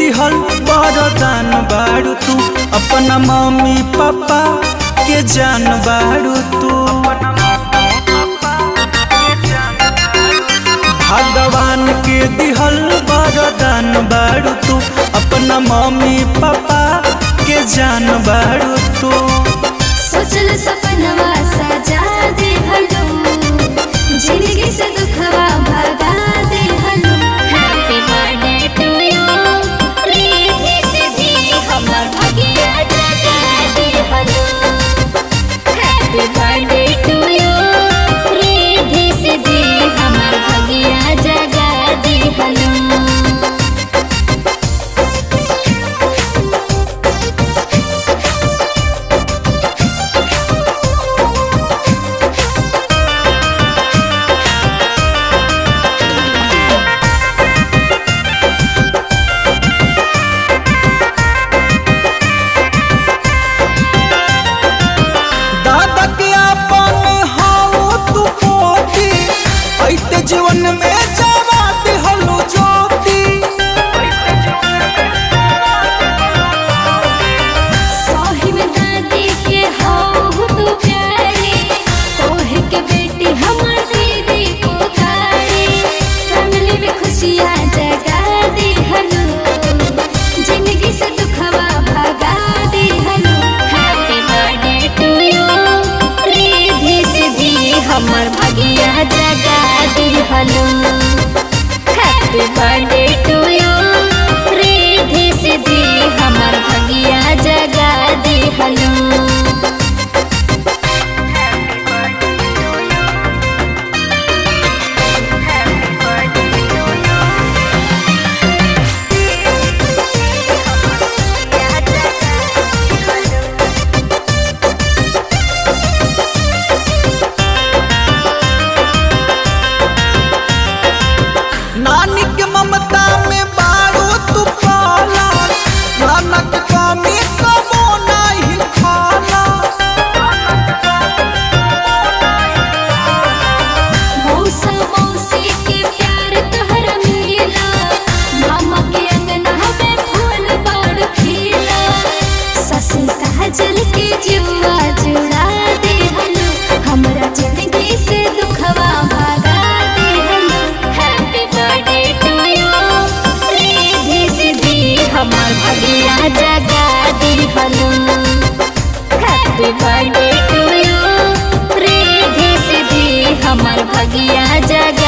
दिहल वरदान बारू तू, अपना मम्मी पापा के जान बारू तू। भगवान के दिहल वरदान बारू तू, अपना मम्मी पापा के जान बारू तू। सोचल सपनवा सजा दे हलो, जिंदगी से दुखवा भगा दे हलो। Happy birthday to you, Riddhi Siddhi हमर भाग्य जगा दे हलो। Happy birthday to you, Riddhi Siddhi हमर भाग्य जगा दे हलो। जीवन में जवा दिहलु ज्योति, साहिब दादी के हो तू प्यारी, तोहे के बेटी हमर दीदी पुकारी। फैमिली में खुशियाँ जगा दी हलो, जिंदगी से दुखवा भगा दी हलो। Happy birthday to you, Riddhi Siddhi हमर भाग्य जगा दी हलो। Happy birthday to you, Riddhi Siddhi हमर भाग्य जगा दी हलो। नानी के ममता में बारू तू पाला, नाना के कमी कबो नहीं खाला। मौसा मौसी के प्यार तोहरा मिला, मामा के अंगना में फूल बड़ खिला। ससुर काजल के जुआ जुड़ा दे हलो, हमरा जिंदगी से दुखवा भगा दे हलो। Happy birthday to you, Riddhi Siddhi हमर भाग्य जगा दी हलो। Happy birthday to you, Riddhi Siddhi हमर भाग्य जगा